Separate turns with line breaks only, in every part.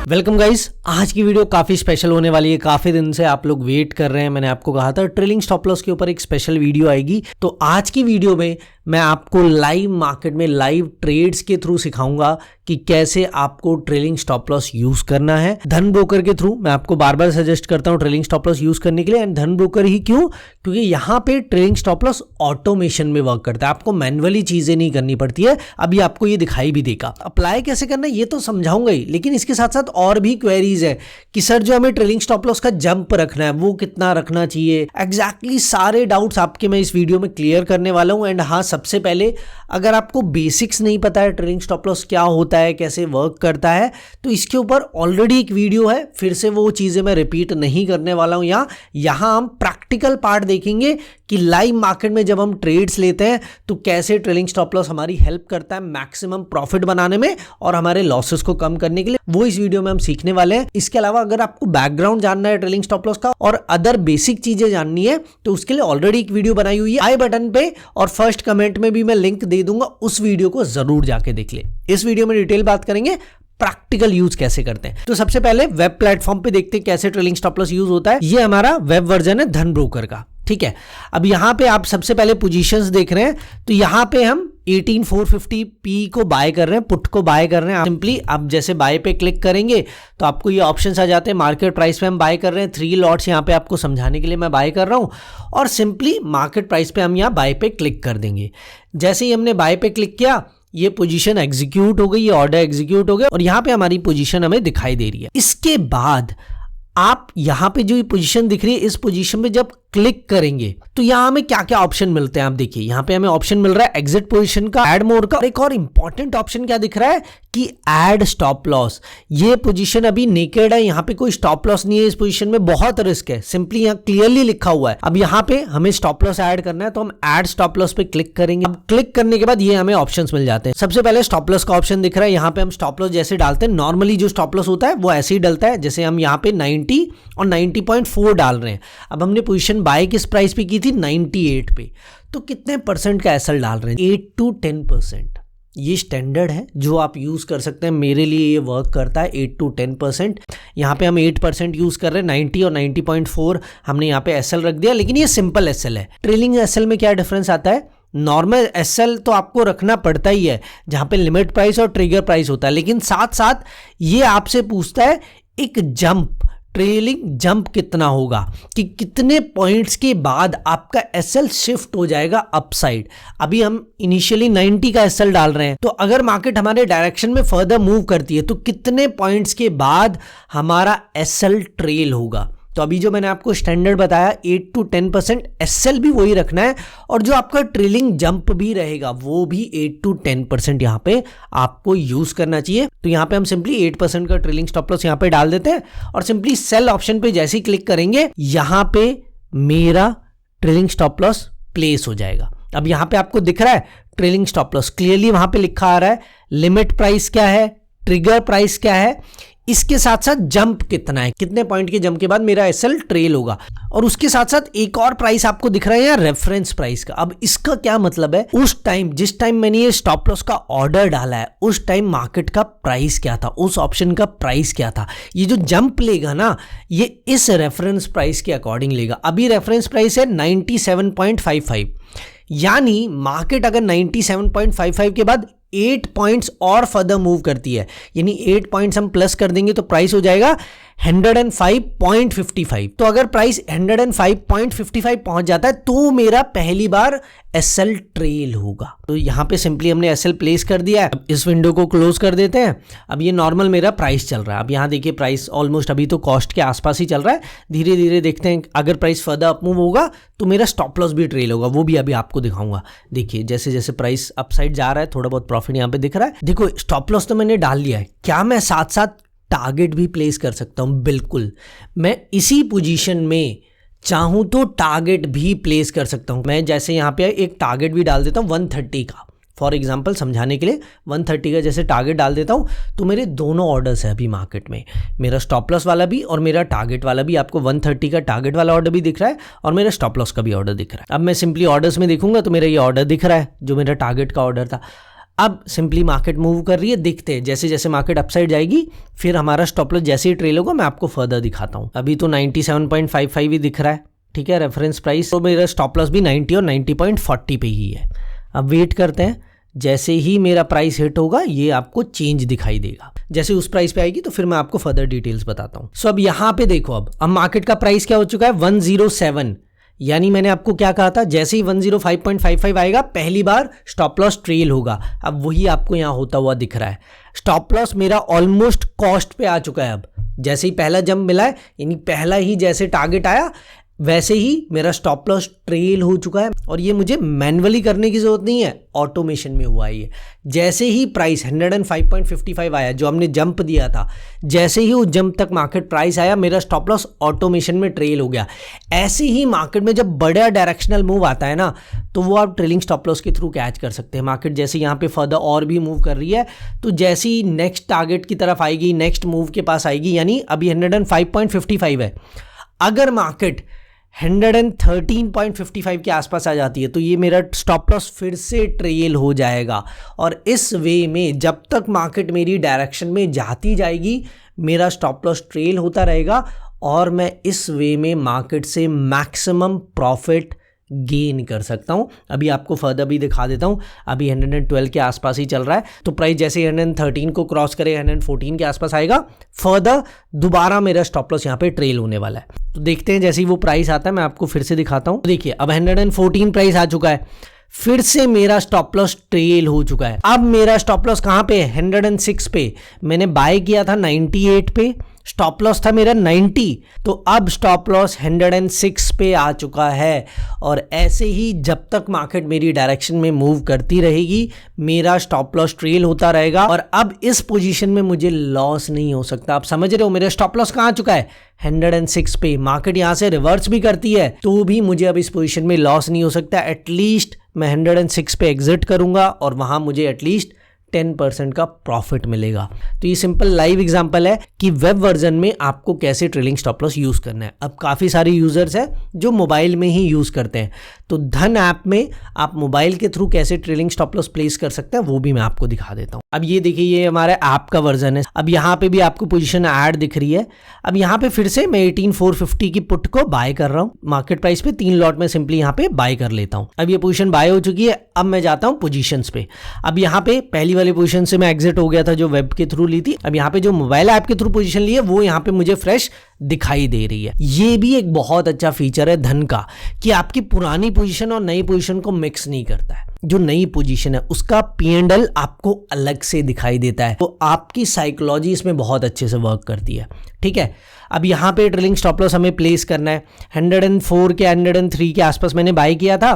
Welcome guys, आज की video काफ़ी स्पेशल होने वाली है। काफ़ी दिन से आप लोग वेट कर रहे हैं। मैंने आपको कहा था ट्रेलिंग स्टॉप लॉस के ऊपर एक स्पेशल वीडियो आएगी। तो आज की वीडियो में मैं आपको लाइव मार्केट में लाइव ट्रेड्स के थ्रू सिखाऊंगा कि कैसे आपको ट्रेलिंग स्टॉप लॉस यूज करना है। धन ब्रोकर के थ्रू मैं आपको बार बार सजेस्ट करता हूं ट्रेलिंग स्टॉप लॉस यूज करने के लिए। एंड धन ब्रोकर ही क्यों? क्योंकि यहाँ पे ट्रेलिंग स्टॉप लॉस ऑटोमेशन में वर्क करता है, आपको मैन्युअली चीजें नहीं करनी पड़ती है। अभी आपको ये दिखाई भी देगा। अप्लाई कैसे करना है ये तो समझाऊंगा ही, लेकिन इसके साथ साथ और भी क्वेरीज है कि सर जो हमें ट्रेलिंग स्टॉप लॉस का जंप रखना है वो कितना रखना चाहिए। एग्जैक्टली सारे डाउट्स आपके मैं इस वीडियो में क्लियर करने वाला हूं। एंड हाँ, सबसे पहले अगर आपको बेसिक्स नहीं पता है ट्रेलिंग स्टॉप लॉस क्या होता है, कैसे वर्क करता है, तो इसके ऊपर ऑलरेडी एक वीडियो है। फिर से वो चीजें मैं रिपीट नहीं करने वाला हूं। यहाँ हम प्रैक्टिकल पार्ट देखेंगे कि लाइव मार्केट में जब हम ट्रेड्स लेते हैं तो कैसे ट्रेलिंग स्टॉप लॉस हमारी हेल्प करता है मैक्सिमम प्रॉफिट बनाने में और हमारे लॉसेस को कम करने के लिए। वो इस वीडियो में हम सीखने वाले हैं। इसके अलावा अगर आपको बैकग्राउंड जानना है ट्रेलिंग स्टॉप लॉस का और अदर बेसिक चीजें जाननी है तो उसके लिए ऑलरेडी एक वीडियो बनाई हुई है आई बटन पे, और फर्स्ट कमेंट में भी मैं लिंक दे दूंगा। उस वीडियो को जरूर जाके देख ले। इस वीडियो में डिटेल बात करेंगे प्रैक्टिकल यूज कैसे करते हैं। तो सबसे पहले वेब प्लेटफॉर्म पे देखते हैं कैसे ट्रेलिंग स्टॉप लॉस यूज होता है। ये हमारा वेब वर्जन है धन ब्रोकर का, ठीक है। अब यहां पे आप सबसे पहले पोजीशंस देख रहे हैं, तो यहां पे हम 18450p को बाय कर रहे हैं, पुट को बाय कर रहे हैं। सिंपली आप जैसे बाय पे क्लिक करेंगे तो आपको ये ऑप्शंस आ जाते हैं। मार्केट प्राइस पे हम बाय कर रहे हैं, 3 लॉट्स यहां पे आपको समझाने के लिए मैं बाय कर रहा हूं, और सिंपली मार्केट प्राइस पे हम यहां बाय पे क्लिक कर देंगे। जैसे ही हमने बाय पे क्लिक किया, ये पोजीशन एग्जीक्यूट हो गई, ये ऑर्डर एग्जीक्यूट हो गया और यहां पे हमारी पोजीशन हमें दिखाई दे रही है। इसके बाद आप यहां पे जो ये पोजीशन दिख रही है, इस पोजीशन पे जब क्लिक करेंगे तो यहां हमें क्या क्या ऑप्शन मिलते हैं आप देखिए। यहां पे हमें ऑप्शन मिल रहा है एग्जिट पोजीशन का, ऐड मोड का, एक और इंपॉर्टेंट ऑप्शन क्या दिख रहा है कि ऐड स्टॉप लॉस। ये पोजीशन अभी नेकेड है, यहां पे कोई स्टॉप लॉस नहीं है। इस पोजीशन में बहुत रिस्क है, सिंपली यहां क्लियरली लिखा हुआ है। अब यहां पे हमें स्टॉप लॉस ऐड करना है तो हम ऐड स्टॉप लॉस पे क्लिक करेंगे। अब क्लिक करने के बाद ये हमें ऑप्शंस मिल जाते हैं। सबसे पहले स्टॉप लॉस का ऑप्शन दिख रहा है। यहां पे हम स्टॉप लॉस जैसे डालते हैं, नॉर्मली जो स्टॉप लॉस होता है वो ऐसे ही डलता है। जैसे हम यहां पे 90 और 90.4 डाल रहे हैं। अब हमने पोजीशन बाय किस प्राइस पे की थी? 98 पे। तो कितने परसेंट का एसएल डाल रहे हैं? 8 to 10%। ये स्टैंडर्ड है जो आप यूज कर सकते हैं। मेरे लिए ये वर्क करता है 8 to 10%। यहाँ पे हम 8% यूज कर रहे हैं। 90 और 90.4 हमने यहाँ पे एसएल रख दिया, लेकिन ये सिंपल एसएल है। ट्रेलिंग एसएल में क्या डिफरेंस आता है? नॉर्मल एसएल तो आपको रखना पड़ता ही है जहाँ पे लिमिट प्राइस और ट्रिगर प्राइस होता है, लेकिन साथ साथ ये आपसे पूछता है एक जंप, ट्रेलिंग जंप कितना होगा, कि कितने पॉइंट्स के बाद आपका एसएल शिफ्ट हो जाएगा अपसाइड। अभी हम इनिशियली 90 का एसएल डाल रहे हैं, तो अगर मार्केट हमारे डायरेक्शन में फर्दर मूव करती है तो कितने पॉइंट्स के बाद हमारा एसएल ट्रेल होगा। तो अभी जो मैंने आपको स्टैंडर्ड बताया 8 to 10%, एसएल भी वही रखना है और जो आपका ट्रेलिंग जंप भी रहेगा वो भी 8 to 10% यहाँ पे आपको यूज करना चाहिए। तो यहाँ पे हम सिंपली 8% का ट्रेलिंग स्टॉप लॉस यहाँ पे डाल देते हैं और सिंपली सेल ऑप्शन पे जैसे ही क्लिक करेंगे यहाँ पे मेरा ट्रेलिंग स्टॉप लॉस प्लेस हो जाएगा। अब यहाँ पे आपको दिख रहा है ट्रेलिंग स्टॉप लॉस क्लियरली वहां पे लिखा आ रहा है, लिमिट प्राइस क्या है, ट्रिगर प्राइस क्या है, इसके साथ साथ जंप कितना है, कितने पॉइंट के जंप के बाद मेरा एसएल ट्रेल होगा, और उसके साथ साथ एक और प्राइस आपको दिख रहा है यहाँ रेफरेंस प्राइस का। अब इसका क्या मतलब है? उस टाइम जिस टाइम मैंने ये स्टॉप लॉस का ऑर्डर डाला है उस टाइम मार्केट का प्राइस क्या था, उस ऑप्शन का प्राइस क्या था। ये जो जंप लेगा ना, ये इस रेफरेंस प्राइस के अकॉर्डिंग लेगा। अभी रेफरेंस प्राइस है 97.55, यानी मार्केट अगर 97.55 के बाद 8 पॉइंट्स और फर्दर मूव करती है, यानी 8 पॉइंट्स हम प्लस कर देंगे तो प्राइस हो जाएगा 105.55। तो अगर प्राइस 105.55 पहुंच जाता है तो मेरा पहली बार एसएल ट्रेल होगा। तो यहां पे सिंपली हमने एसएल प्लेस कर दिया है। अब इस विंडो को क्लोज कर देते हैं। अब ये नॉर्मल मेरा प्राइस चल रहा है। अब यहां देखिए प्राइस ऑलमोस्ट अभी तो कॉस्ट के आसपास ही चल रहा है। धीरे धीरे देखते हैं अगर प्राइस फर्दर अप मूव होगा तो मेरा स्टॉप लॉस भी ट्रेल होगा, वो भी अभी आपको दिखाऊंगा। देखिए जैसे जैसे प्राइस अपसाइड जा रहा है थोड़ा बहुत प्रॉफिट यहाँ पे दिख रहा है। देखो स्टॉप लॉस तो मैंने डाल लिया है, क्या मैं साथ साथ टारगेट भी प्लेस कर सकता हूं? बिल्कुल, मैं इसी पोजीशन में चाहूं तो टारगेट भी प्लेस कर सकता हूं। मैं जैसे यहां पे एक टारगेट भी डाल देता हूं 130 का, फॉर एग्जांपल समझाने के लिए 130 का जैसे टारगेट डाल देता हूं, तो मेरे दोनों ऑर्डर्स है अभी मार्केट में, मेरा स्टॉप लॉस वाला भी और मेरा टारगेट वाला भी। आपको 130 का टारगेट वाला ऑर्डर भी दिख रहा है और मेरा स्टॉप लॉस का भी ऑर्डर दिख रहा है। अब मैं सिंपली ऑर्डर्स में देखूंगा तो मेरा ये ऑर्डर दिख रहा है जो मेरा टारगेट का ऑर्डर था। अब सिंपली मार्केट मूव कर रही है, देखते हैं जैसे जैसे मार्केट अपसाइड जाएगी फिर हमारा स्टॉप लॉस जैसे ही ट्रेल होगा मैं आपको फर्दर दिखाता हूँ। अभी तो 97.55 ही दिख रहा है, ठीक है, रेफरेंस प्राइस, तो मेरा स्टॉप लॉस भी 90 और 90.40 पे ही है। अब वेट करते हैं, जैसे ही मेरा प्राइस हिट होगा ये आपको चेंज दिखाई देगा। जैसे उस प्राइस पे आएगी तो फिर मैं आपको फर्दर डिटेल्स बताता हूँ। सो अब यहाँ पे देखो, अब मार्केट का प्राइस क्या हो चुका है 107, यानी मैंने आपको क्या कहा था, जैसे ही 105.55 आएगा पहली बार स्टॉप लॉस ट्रेल होगा। अब वही आपको यहाँ होता हुआ दिख रहा है। स्टॉप लॉस मेरा ऑलमोस्ट कॉस्ट पे आ चुका है। अब जैसे ही पहला जंप मिला है, यानी पहला ही जैसे टारगेट आया वैसे ही मेरा स्टॉप लॉस ट्रेल हो चुका है। और ये मुझे मैन्युअली करने की जरूरत नहीं है, ऑटोमेशन में हुआ है ये। जैसे ही प्राइस 105.55 आया, जो हमने जंप दिया था, जैसे ही उस जंप तक मार्केट प्राइस आया मेरा स्टॉप लॉस ऑटोमेशन में ट्रेल हो गया। ऐसे ही मार्केट में जब बड़ा डायरेक्शनल मूव आता है ना, तो वो आप ट्रेलिंग स्टॉप लॉस के थ्रू कैच कर सकते हैं। मार्केट जैसे यहाँ पे फर्दर और भी मूव कर रही है, तो जैसे ही नेक्स्ट टारगेट की तरफ आएगी, नेक्स्ट मूव के पास आएगी, यानी अभी 105.55 है, अगर मार्केट 113.55 के आसपास आ जाती है तो ये मेरा स्टॉप लॉस फिर से ट्रेल हो जाएगा। और इस वे में जब तक मार्केट मेरी डायरेक्शन में जाती जाएगी मेरा स्टॉप लॉस ट्रेल होता रहेगा और मैं इस वे में मार्केट से मैक्सिमम प्रॉफिट गेन कर सकता हूं। अभी आपको फर्दर भी दिखा देता हूं। अभी 112 के आसपास ही चल रहा है, तो प्राइस जैसे 113 को क्रॉस करे 114 के आसपास आएगा, फर्दर दोबारा मेरा स्टॉप लॉस यहां पे ट्रेल होने वाला है। तो देखते हैं जैसे ही वो प्राइस आता है मैं आपको फिर से दिखाता हूं। देखिए अब 114 प्राइस आ चुका है, फिर से मेरा स्टॉप लॉस ट्रेल हो चुका है। अब मेरा स्टॉप लॉस कहां पे है, 106 पे। मैंने बाय किया था 98 पे, स्टॉप लॉस था मेरा 90, तो अब स्टॉप लॉस 106 पे आ चुका है। और ऐसे ही जब तक मार्केट मेरी डायरेक्शन में मूव करती रहेगी मेरा स्टॉप लॉस ट्रेल होता रहेगा। और अब इस पोजीशन में मुझे लॉस नहीं हो सकता। आप समझ रहे हो मेरा स्टॉप लॉस कहां आ चुका है, 106 पे। मार्केट यहां से रिवर्स भी करती है तो भी मुझे अब इस पोजीशन में लॉस नहीं हो सकता। एटलीस्ट मैं 106 पे एग्जिट करूंगा और वहां मुझे एटलीस्ट 10% का प्रॉफिट मिलेगा। तो ये सिंपल लाइव एग्जांपल है कि वेब वर्जन में आपको कैसे ट्रेलिंग स्टॉप लॉस यूज करना है। अब काफी सारे यूजर्स हैं जो मोबाइल में ही यूज करते हैं, तो धन ऐप में आप मोबाइल के थ्रू कैसे ट्रेलिंग स्टॉप लॉस प्लेस कर सकते हैं वो भी मैं आपको दिखा देता हूं। अब ये देखिए ये हमारा ऐप का वर्जन है। अब यहाँ पे भी आपको पोजीशन ऐड दिख रही है। अब यहाँ पे फिर से मैं 18450 की पुट को बाय कर रहा हूँ। मार्केट प्राइस पे 3 लॉट में सिंपली यहाँ पे बाय कर लेता हूँ। अब ये पोजीशन बाय हो चुकी है। अब मैं जाता हूँ पोजीशंस पे। अब यहाँ पे पहली वाली पोजीशन से मैं एग्जिट हो गया था जो वेब के थ्रू ली थी। अब यहाँ पे जो मोबाइल ऐप के थ्रू पोजीशन ली है वो यहाँ पे मुझे फ्रेश दिखाई दे रही है। ये भी एक बहुत अच्छा फीचर है धन का कि आपकी पुरानी पोजीशन और नई पोजीशन को मिक्स नहीं करता है। जो नई पोजीशन है उसका P&L आपको अलग से दिखाई देता है, तो आपकी साइकोलॉजी इसमें बहुत अच्छे से वर्क करती है। ठीक है, अब यहाँ पे ट्रेलिंग स्टॉप लॉस हमें प्लेस करना है। 104 के 103 के आसपास मैंने बाय किया था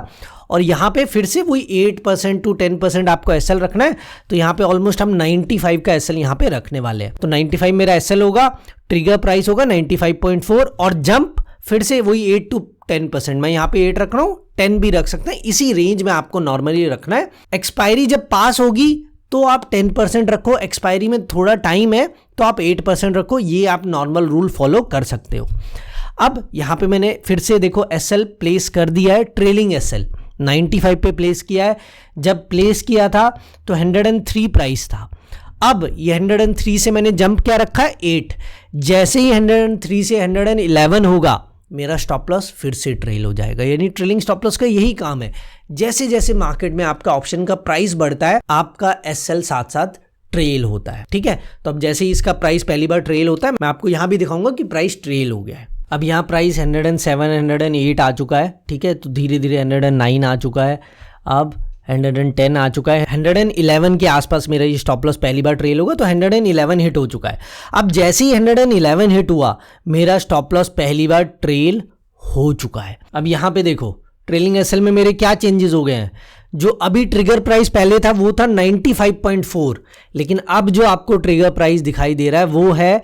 और यहाँ पे फिर से वही 8% to 10% आपको एसएल रखना है। तो यहाँ पे ऑलमोस्ट हम 95 का एसएल यहाँ पे रखने वाले हैं। तो 95 मेरा एसएल होगा, ट्रिगर प्राइस होगा 95.4 और जंप फिर से वही 8 to 10%। मैं यहाँ पे 8 रख रहा हूँ, 10 भी रख सकते हैं, इसी रेंज में आपको नॉर्मली रखना है। एक्सपायरी जब पास होगी तो आप 10% रखो, एक्सपायरी में थोड़ा टाइम है तो आप 8% रखो। ये आप नॉर्मल रूल फॉलो कर सकते हो। अब यहाँ पे मैंने फिर से देखो एसएल प्लेस कर दिया है, ट्रेलिंग एसएल 95 पे प्लेस किया है। जब प्लेस किया था तो 103 प्राइस था। अब ये 103 से मैंने जंप क्या रखा है 8। जैसे ही 103 से 111 होगा मेरा स्टॉप लॉस फिर से ट्रेल हो जाएगा। यानी ट्रेलिंग स्टॉप लॉस का यही काम है, जैसे जैसे मार्केट में आपका ऑप्शन का प्राइस बढ़ता है आपका एसएल साथ साथ ट्रेल होता है। ठीक है, तो अब जैसे ही इसका प्राइस पहली बार ट्रेल होता है मैं आपको यहां भी दिखाऊंगा कि प्राइस ट्रेल हो गया है। अब यहाँ प्राइस 107 108 आ चुका है। ठीक है, तो धीरे धीरे 109 आ चुका है, अब 110 आ चुका है। 111 के आसपास मेरा ये स्टॉप लॉस पहली बार ट्रेल होगा, तो 111 हिट हो चुका है। अब जैसे ही 111 हिट हुआ मेरा स्टॉप लॉस पहली बार ट्रेल हो चुका है। अब यहाँ पे देखो ट्रेलिंग एसएल में मेरे क्या चेंजेस हो गए हैं। जो अभी ट्रिगर प्राइस पहले था वो था 95.4, लेकिन अब जो आपको ट्रिगर प्राइस दिखाई दे रहा है वो है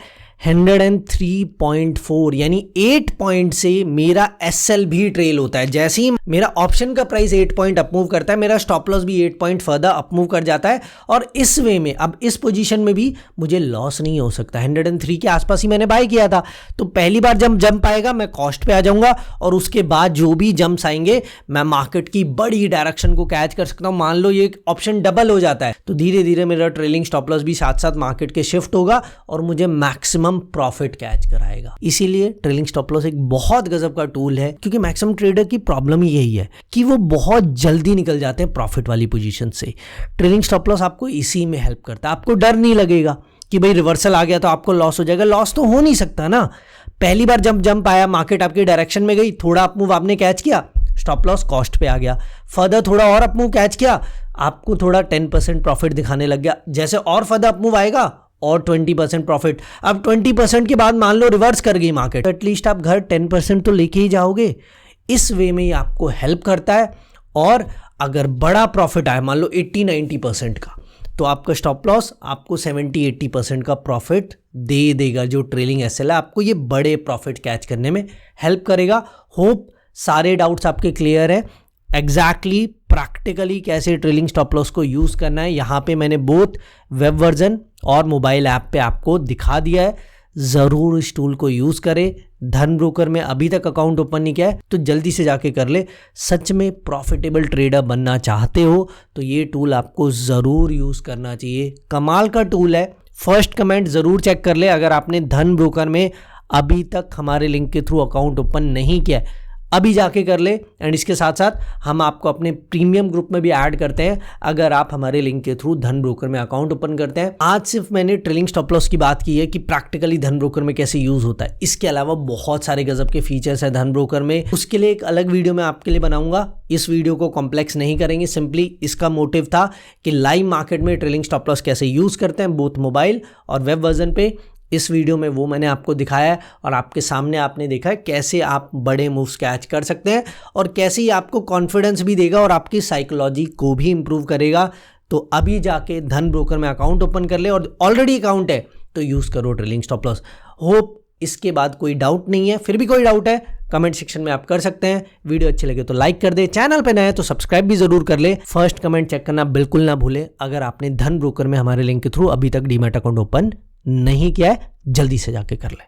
103.4 यानी 8 पॉइंट से मेरा एसएल भी ट्रेल होता है। जैसे ही मेरा ऑप्शन का प्राइस 8 पॉइंट अप मूव करता है, मेरा स्टॉप लॉस भी 8 पॉइंट फर्दर अप मूव कर जाता है। और इस वे में अब इस पोजीशन में भी मुझे लॉस नहीं हो सकता। 103 के आसपास ही मैंने बाय किया था, तो पहली बार जब जंप आएगा मैं कॉस्ट पे आ जाऊंगा और उसके बाद जो भी जंप्स आएंगे मैं मार्केट की बड़ी डायरेक्शन को कैच कर सकता हूं। मान लो ये ऑप्शन डबल हो जाता है तो धीरे धीरे मेरा ट्रेलिंग स्टॉप लॉस भी साथ साथ मार्केट के शिफ्ट होगा और मुझे मैक्सिमम प्रॉफिट कैच कराएगा। इसीलिए ट्रेलिंग स्टॉप लॉस एक बहुत गजब का टूल है, क्योंकि मैक्सिमम ट्रेडर की प्रॉब्लम ही यही है कि वो बहुत जल्दी निकल जाते हैं प्रॉफिट वाली पोजीशन से। ट्रेलिंग स्टॉप लॉस आपको इसी में हेल्प करता है। आपको डर नहीं लगेगा कि भाई रिवर्सल आ गया तो आपको लॉस हो जाएगा। लॉस तो हो नहीं सकता ना। पहली बार जब जंप आया, मार्केट आपकी डायरेक्शन में गई, थोड़ा अप मूव आपने कैच किया, स्टॉप लॉस कॉस्ट पे आ गया। फर्दर थोड़ा और अप मूव कैच किया, आपको थोड़ा 10% प्रॉफिट दिखाने लग गया। जैसे और फर्दर अप मूव आएगा और 20% प्रॉफिट। अब 20% के बाद मान लो रिवर्स कर गई मार्केट, एटलीस्ट आप घर 10% तो लेके ही जाओगे। इस वे में ये आपको हेल्प करता है। और अगर बड़ा प्रॉफिट आए, मान लो 80-90% का, तो आपका स्टॉप लॉस आपको 70-80% का प्रॉफिट दे देगा। जो ट्रेलिंग एसएल है आपको ये बड़े प्रॉफिट कैच करने में हेल्प करेगा। होप सारे डाउट्स आपके क्लियर है। एग्जैक्टली प्रैक्टिकली कैसे ट्रेलिंग स्टॉप लॉस को यूज़ करना है यहाँ पे मैंने बोथ वेब वर्जन और मोबाइल ऐप पे आपको दिखा दिया है। ज़रूर इस टूल को यूज़ करें। धन ब्रोकर में अभी तक अकाउंट ओपन नहीं किया है तो जल्दी से जाके कर ले। सच में प्रॉफिटेबल ट्रेडर बनना चाहते हो तो ये टूल आपको ज़रूर यूज़ करना चाहिए। कमाल का टूल है। फर्स्ट कमेंट ज़रूर चेक कर ले अगर आपने धन ब्रोकर में अभी तक हमारे लिंक के थ्रू अकाउंट ओपन नहीं किया है, अभी जाके कर ले। एंड इसके साथ साथ हम आपको अपने प्रीमियम ग्रुप में भी ऐड करते हैं अगर आप हमारे लिंक के थ्रू धन ब्रोकर में अकाउंट ओपन करते हैं। आज सिर्फ मैंने ट्रेलिंग स्टॉप लॉस की बात की है कि प्रैक्टिकली धन ब्रोकर में कैसे यूज होता है। इसके अलावा बहुत सारे गजब के फीचर्स हैं धन ब्रोकर में, उसके लिए एक अलग वीडियो मैं आपके लिए बनाऊंगा। इस वीडियो को कॉम्प्लेक्स नहीं करेंगे, सिंपली इसका मोटिव था कि लाइव मार्केट में ट्रेलिंग स्टॉप लॉस कैसे यूज करते हैं बोथ मोबाइल और वेब वर्जन पे। इस वीडियो में वो मैंने आपको दिखाया है और आपके सामने आपने देखा है कैसे आप बड़े मूव्स कैच कर सकते हैं और कैसे ही आपको कॉन्फिडेंस भी देगा और आपकी साइकोलॉजी को भी इंप्रूव करेगा। तो अभी जाके धन ब्रोकर में अकाउंट ओपन कर ले और ऑलरेडी अकाउंट है तो यूज़ करो ट्रेलिंग स्टॉप लॉस। होप इसके बाद कोई डाउट नहीं है। फिर भी कोई डाउट है कमेंट सेक्शन में आप कर सकते हैं। वीडियो अच्छे लगे तो लाइक कर दे, चैनल पे नए हैं तो सब्सक्राइब भी जरूर कर ले। फर्स्ट कमेंट चेक करना बिल्कुल ना भूले अगर आपने धन ब्रोकर में हमारे लिंक के थ्रू अभी तक डीमैट अकाउंट ओपन नहीं किया है, जल्दी से जाके कर ले।